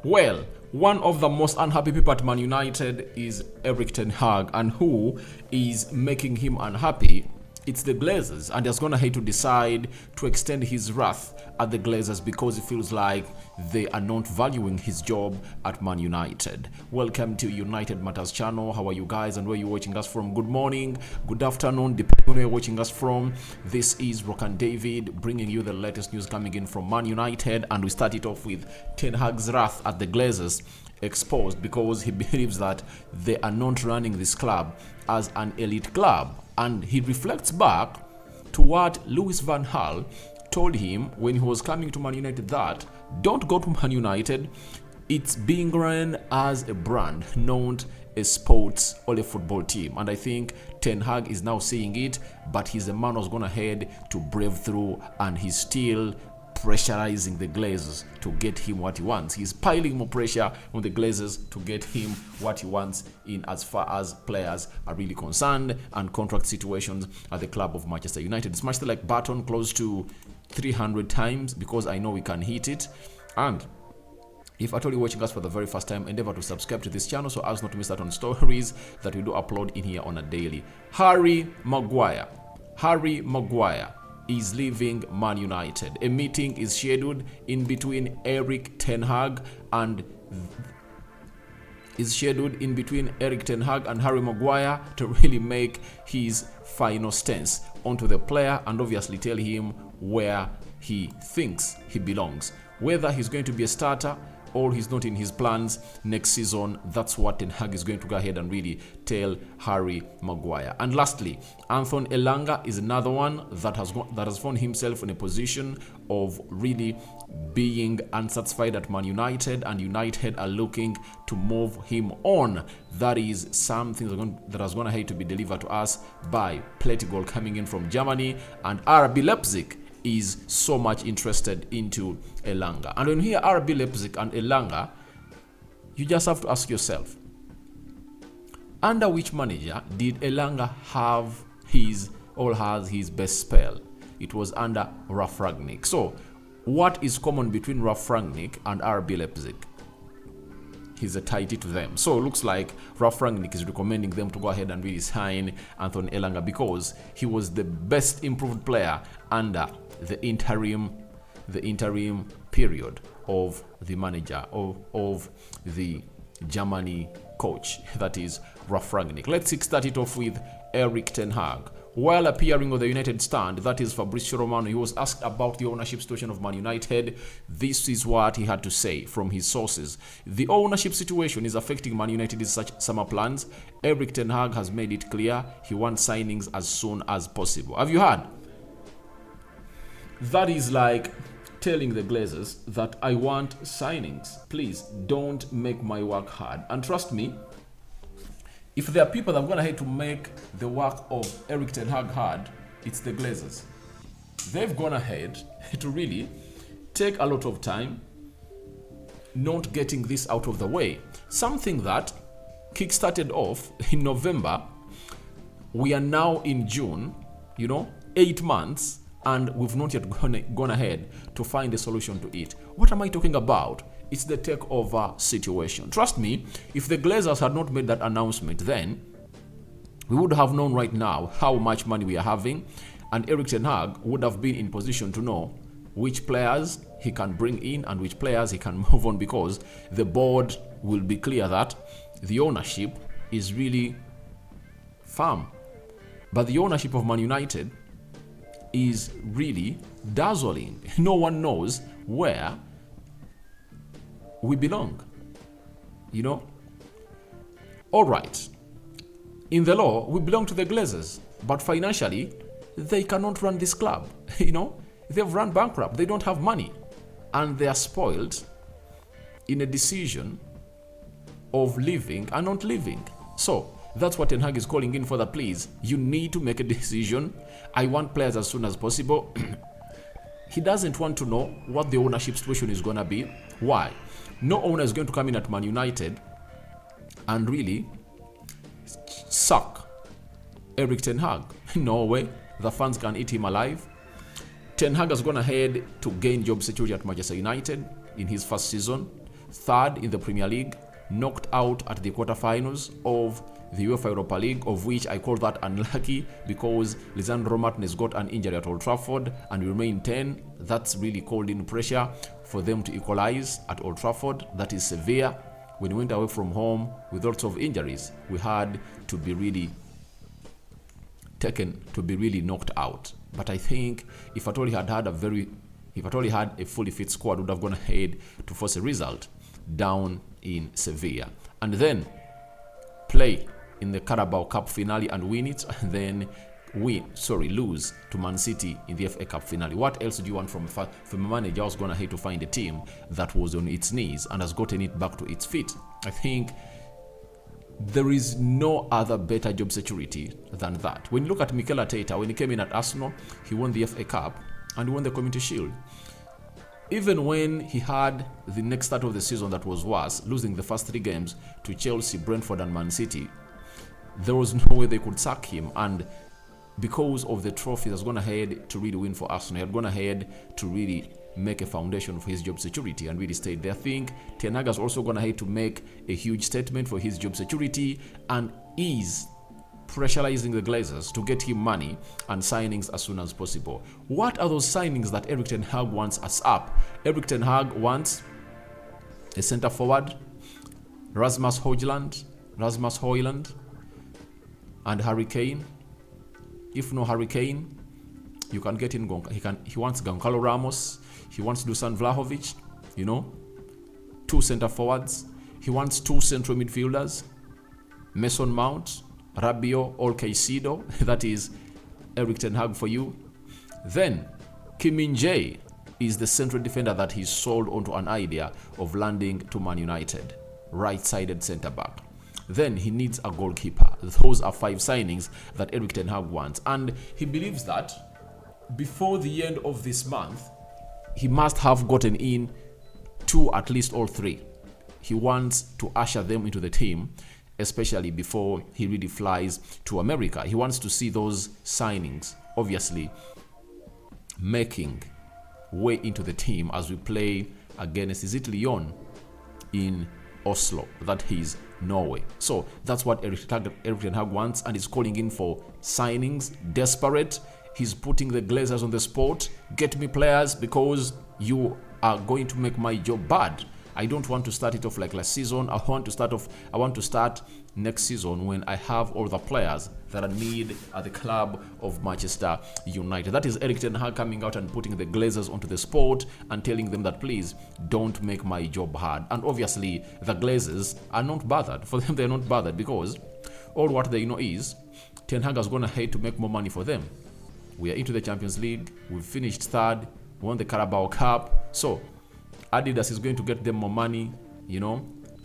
Well, one of the most unhappy people at Man United is Erik ten Hag, and who is making him unhappy? It's the Glazers, and he's gonna have to decide to extend his wrath at the Glazers because he feels like they are not valuing his job at Man United. Welcome to United Matters channel. How are you guys and where you're watching us from? Good morning, good afternoon, depending on where you're watching us from. This is Rock and David bringing you the latest news coming in from Man United, and we start it off with Ten Hag's wrath at the Glazers exposed because he believes that they are not running this club as an elite club. And he reflects back to what Louis van Gaal told him when he was coming to Man United, that don't go to Man United. It's being run as a brand, not a sports or a football team. And I think Ten Hag is now seeing it, but he's a man who's gone ahead to brave through, and he's still pressurizing the Glazers to get him what he wants. He's piling more pressure on the Glazers to get him what he wants in as far as players are really concerned and contract situations at the club of Manchester United. Smash the like button close to 300 times because I know we can hit it. And if at all you're watching us for the very first time, endeavor to subscribe to this channel so as not to miss out on stories that we do upload in here on a daily. Harry Maguire is leaving Man United. A meeting is scheduled in between Erik ten Hag and Harry Maguire to really make his final stance onto the player and obviously tell him where he thinks he belongs. Whether he's going to be a starter or he's not in his plans next season, that's what Ten Hag is going to go ahead and really tell Harry Maguire. And lastly, Anthony Elanga is another one that has found himself in a position of really being unsatisfied at Man United, and United are looking to move him on. That is something that is going to have to be delivered to us by Plettigol coming in from Germany, and RB Leipzig is so much interested into Elanga. And when you hear RB Leipzig and Elanga, you just have to ask yourself, under which manager did Elanga have has his best spell? It was under Ralf Rangnick. So what is common between Ralf Rangnick and RB Leipzig? He's a tighty to them. So it looks like Ralf Rangnick is recommending them to go ahead and really sign Anthony Elanga because he was the best improved player under the interim period of the manager of the Germany coach, that is Ralf Rangnick. Let's start it off with Erik ten Hag. While appearing on the United stand, that is Fabrizio Romano, he was asked about the ownership situation of Man United. This is what he had to say from his sources. The ownership situation is affecting Man United's summer plans. Erik ten Hag has made it clear he wants signings as soon as possible. Have you heard? That is like telling the Glazers that I want signings. Please don't make my work hard. And trust me, if there are people that are going to have to make the work of Erik ten Hag hard, it's the Glazers. They've gone ahead to really take a lot of time not getting this out of the way. Something that kick-started off in November. We are now in June, 8 months, and we've not yet gone ahead to find a solution to it. What am I talking about? It's the takeover situation. Trust me, if the Glazers had not made that announcement, then we would have known right now how much money we are having, and Erik ten Hag would have been in position to know which players he can bring in and which players he can move on, because the board will be clear that the ownership is really firm. But the ownership of Man United is really dazzling. No one knows where we belong, All right. In the law, we belong to the Glazers, but financially, they cannot run this club. They've run bankrupt. They don't have money, and they are spoiled in a decision of living and not living. So that's what Ten Hag is calling in for. That please, you need to make a decision. I want players as soon as possible. He doesn't want to know what the ownership situation is going to be. Why? No owner is going to come in at Man United and really suck Erik ten Hag. No way. The fans can eat him alive. Ten Hag has gone ahead to gain job security at Manchester United in his first season. third in the Premier League, knocked out at the quarterfinals of the UEFA Europa League, of which I call that unlucky because Lisandro Martinez got an injury at Old Trafford and we remain 10. That's really called in pressure for them to equalize at Old Trafford. That is severe. When we went away from home with lots of injuries, we had to be really knocked out. But I think if at all he had a fully fit squad, would have gone ahead to force a result down in Sevilla and then play in the Carabao Cup finale and win it, and then lose to Man City in the FA Cup finale. What else do you want from a manager who's gone ahead to find a team that was on its knees and has gotten it back to its feet? I think there is no other better job security than that. When you look at Mikel Arteta, when he came in at Arsenal, he won the FA Cup and he won the Community Shield. Even when he had the next start of the season that was worse, losing the first 3 games to Chelsea, Brentford and Man City, there was no way they could sack him. And because of the trophies, has gone ahead to really win for Arsenal. He had gone ahead to really make a foundation for his job security and really stayed there. I think Ten Hag has also gone ahead to make a huge statement for his job security and is pressurizing the Glazers to get him money and signings as soon as possible. What are those signings that Erik Ten Hag wants us up? Erik Ten Hag wants a centre forward, Rasmus Højlund, and Harry Kane. If no Harry Kane, you can get in. He wants Goncalo Ramos. He wants Dusan Vlahovic. 2 centre forwards. He wants 2 central midfielders, Mason Mount, Rabiot or Caicedo. That is Erik Ten Hag for you. Then Kim Min-jae is the central defender that he's sold onto an idea of landing to Man United, right-sided centre back. Then he needs a goalkeeper. Those are 5 signings that Erik Ten Hag wants, and he believes that before the end of this month he must have gotten in 2, at least all 3. He wants to usher them into the team, especially before he really flies to America. He wants to see those signings obviously making way into the team as we play against, is it Lyon in Oslo? That is Norway. So that's what Erik Ten Hag wants, and he's calling in for signings, desperate. He's putting the Glazers on the spot. Get me players because you are going to make my job bad. I don't want to start it off like last season. I want to start next season when I have all the players that I need at the club of Manchester United. That is Erik Ten Hag coming out and putting the Glazers onto the spot and telling them that please don't make my job hard. And obviously the Glazers are not bothered. For them, they're not bothered because all what they know is Ten Hag has gone ahead to make more money for them. We are into the Champions League. We've finished 3rd. Won the Carabao Cup. So Adidas is going to get them more money.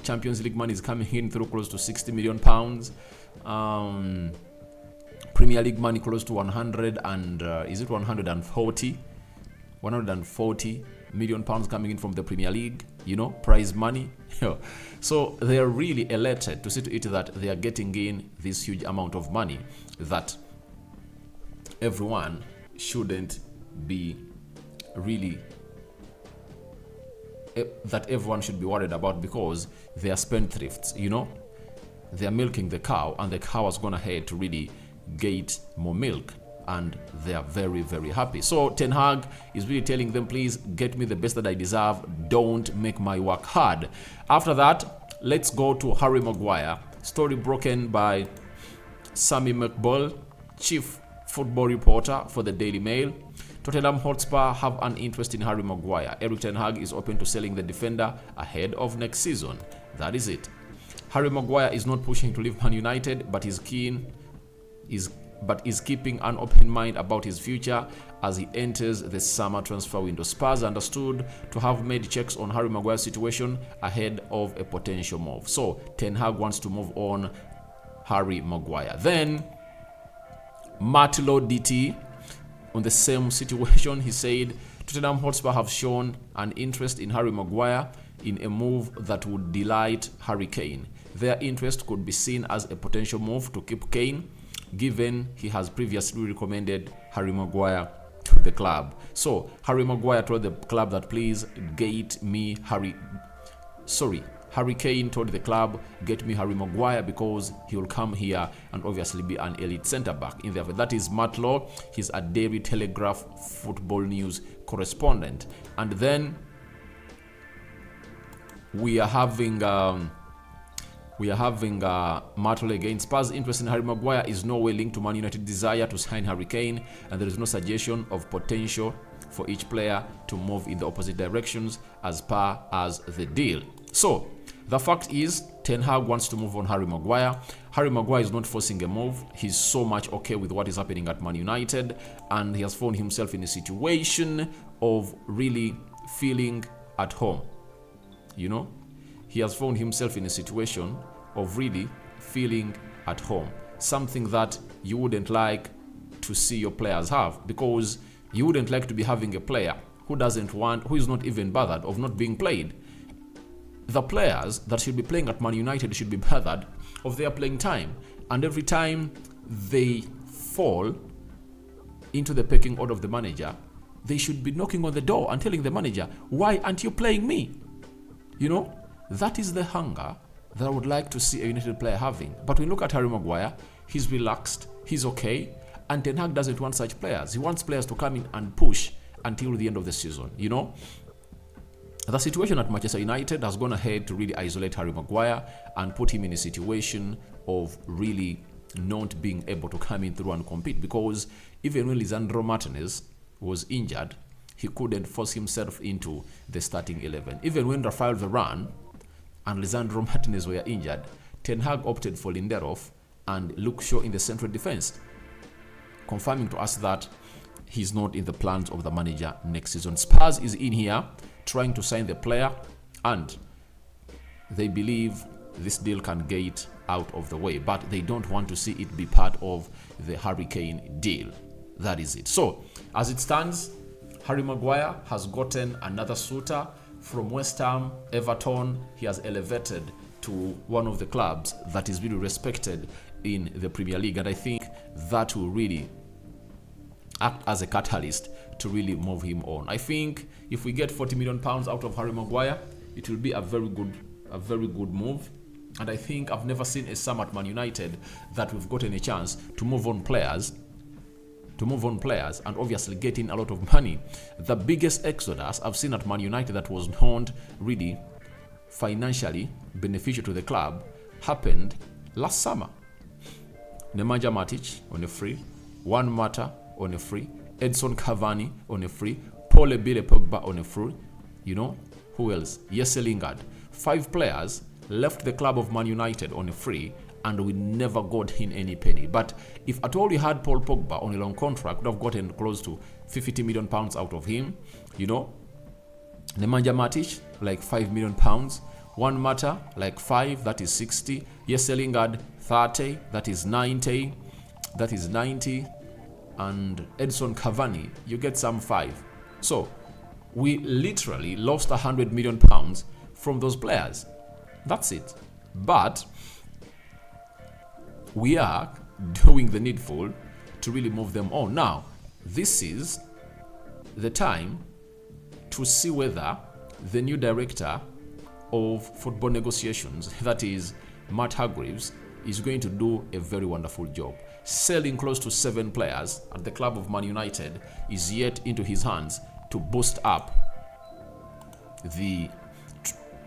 Champions League money is coming in through close to £60 million. Premier League money close to 140 million pounds coming in from the Premier League, prize money. So they are really elated to see to it that they are getting in this huge amount of money that everyone shouldn't be really that everyone should be worried about, because they are spendthrifts. They are milking the cow, and the cow has gone ahead to really get more milk, and they are very, very happy. So Ten Hag is really telling them, please get me the best that I deserve. Don't make my work hard. After that, let's go to Harry Maguire. Story broken by Sammy McBall, chief football reporter for the Daily Mail. Tottenham Hotspur have an interest in Harry Maguire. Erik Ten Hag is open to selling the defender ahead of next season. That is it. Harry Maguire is not pushing to leave Man United, but is keeping an open mind about his future as he enters the summer transfer window. Spurs are understood to have made checks on Harry Maguire's situation ahead of a potential move. So Ten Hag wants to move on Harry Maguire. Then Martilo DT, on the same situation, he said Tottenham Hotspur have shown an interest in Harry Maguire in a move that would delight Harry Kane. Their interest could be seen as a potential move to keep Kane, given he has previously recommended Harry Maguire to the club. So Harry Maguire told the club that please get me Harry Sorry, Harry Kane told the club, get me Harry Maguire because he will come here and obviously be an elite centre-back in there. That is Matt Law. He's a Daily Telegraph football news correspondent. And then we are having Matt Law again. Spurs' interest in Harry Maguire is no way linked to Man United's desire to sign Harry Kane, and there is no suggestion of potential for each player to move in the opposite directions as per as the deal. So the fact is, Ten Hag wants to move on Harry Maguire. Harry Maguire is not forcing a move. He's so much okay with what is happening at Man United, and he has found himself in a situation of really feeling at home. You know, he has found himself in a situation of really feeling at home. Something that you wouldn't like to see your players have, because you wouldn't like to be having a player who is not even bothered of not being played. The players that should be playing at Man United should be bothered of their playing time. And every time they fall into the pecking order of the manager, they should be knocking on the door and telling the manager, why aren't you playing me? You know, that is the hunger that I would like to see a United player having. But when you look at Harry Maguire, he's relaxed, he's okay, and Ten Hag doesn't want such players. He wants players to come in and push until the end of the season, you know. The situation at Manchester United has gone ahead to really isolate Harry Maguire and put him in a situation of really not being able to come in through and compete, because even when Lisandro Martinez was injured, he couldn't force himself into the starting 11. Even when Rafael Varane and Lisandro Martinez were injured, Ten Hag opted for Lindelof and Luke Shaw in the central defense, confirming to us that he's not in the plans of the manager next season. Spurs is in here trying to sign the player, and they believe this deal can get out of the way, but they don't want to see it be part of the Harry Kane deal. That is it. So as it stands, Harry Maguire has gotten another suitor from West Ham, Everton. He has elevated to one of the clubs that is really respected in the Premier League, and I think that will really act as a catalyst to really move him on. I think if we get £40 million out of Harry Maguire, it will be a very good move. And I think I've never seen a sum at Man United that we've gotten a chance to move on players, and obviously get in a lot of money. The biggest exodus I've seen at Man United that was not really financially beneficial to the club happened last summer. Nemanja Matic on a free, Juan Mata on a free, Edson Cavani on a free, Paul Ebile Pogba on a free. You know, who else? Jesse Lingard. 5 players left the club of Man United on a free, and we never got in any penny. But if at all you had Paul Pogba on a long contract, would have gotten close to £50 million out of him. You know, Nemanja Matic, like £5 million. Juan Mata, like 5, that is 60. Jesse Lingard, 30, that is 90. And Edson Cavani, you get some 5. So we literally lost £100 million from those players. That's it. But we are doing the needful to really move them on. Now, this is the time to see whether the new director of football negotiations, that is Matt Hargreaves, is going to do a very wonderful job. Selling close to 7 players at the club of Man United is yet into his hands to boost up the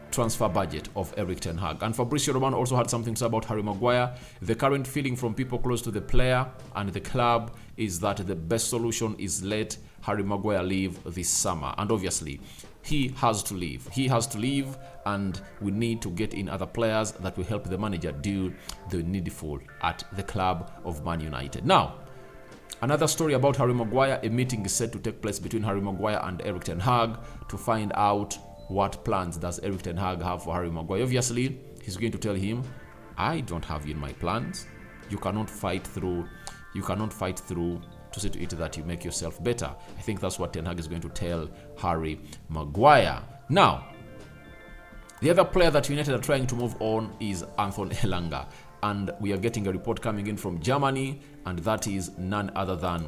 transfer budget of Erik ten Hag. And Fabrizio Romano also had something to say about Harry Maguire. The current feeling from people close to the player and the club is that the best solution is let Harry Maguire leave this summer. And obviously, he has to leave. He has to leave, and we need to get in other players that will help the manager do the needful at the club of Man United. Now, another story about Harry Maguire. A meeting is set to take place between Harry Maguire and Erik ten Hag to find out what plans does Erik ten Hag have for Harry Maguire. Obviously, he's going to tell him, I don't have you in my plans. You cannot fight through to see to it that you make yourself better. I think that's what Ten Hag is going to tell Harry Maguire. Now, the other player that United are trying to move on is Anthony Elanga. And we are getting a report coming in from Germany, and that is none other than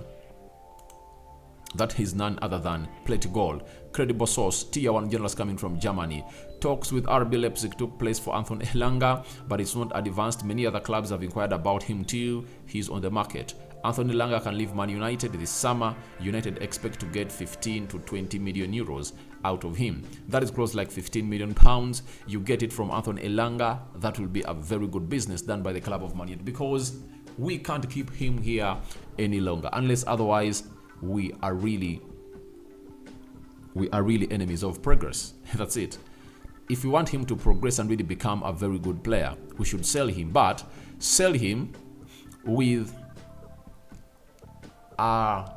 That is none other than Plate Gold. Credible source, Tier 1 journalist coming from Germany. Talks with RB Leipzig took place for Anthony Elanga, but it's not advanced. Many other clubs have inquired about him too. He's on the market. Anthony Elanga can leave Man United this summer. United expect to get 15 to 20 million euros out of him. That is close like 15 million pounds. You get it from Anthony Elanga. That will be a very good business done by the club of Man United, because we can't keep him here any longer unless otherwise we are really enemies of progress. That's it. If we want him to progress and really become a very good player, we should sell him, but sell him with a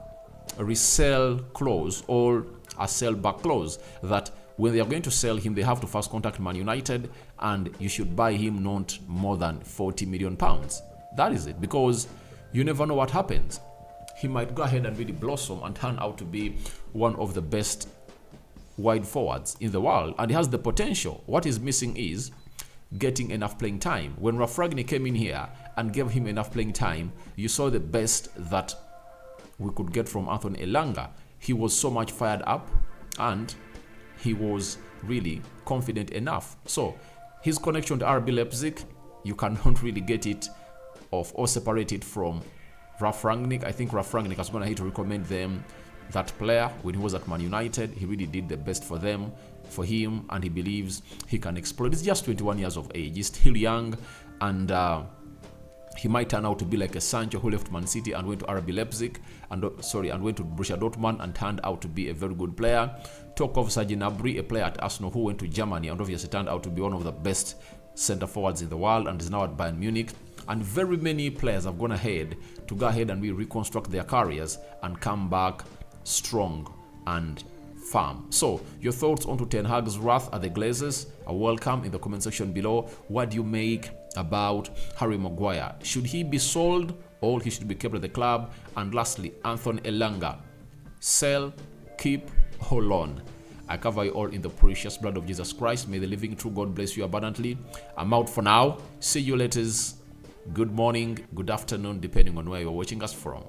resell clause or a sell back clause, that when they are going to sell him, they have to first contact Man United, and you should buy him not more than 40 million pounds. That is it, because you never know what happens. He might go ahead and really blossom and turn out to be one of the best wide forwards in the world, and he has the potential. What is missing is getting enough playing time. When Rafragni came in here and gave him enough playing time, you saw the best that we could get from Anthony Elanga. He was so much fired up and he was really confident enough. So his connection to RB Leipzig, you cannot really get it off or separate it from Ralf Rangnick. I think Ralf Rangnick was going to hate to recommend them that player when he was at Man United. He really did the best for them, for him, and he believes he can explode. He's just 21 years of age. He's still young, and he might turn out to be like a Sancho who left Man City and went to RB Leipzig and went to Borussia Dortmund and turned out to be a very good player. Talk of Serge Gnabry, a player at Arsenal who went to Germany and obviously turned out to be one of the best center forwards in the world and is now at Bayern Munich. And very many players have gone ahead to go ahead and reconstruct their careers and come back strong and firm. So your thoughts onto Ten Hag's wrath at the Glazers are welcome in the comment section below. What do you make about Harry Maguire? Should he be sold or he should be kept at the club? And lastly, Anthony Elanga, sell, keep, hold on? I cover you all in the precious blood of Jesus Christ. May the living true God bless you abundantly. I'm out for now. See you later. Good morning, good afternoon, depending on where you're watching us from.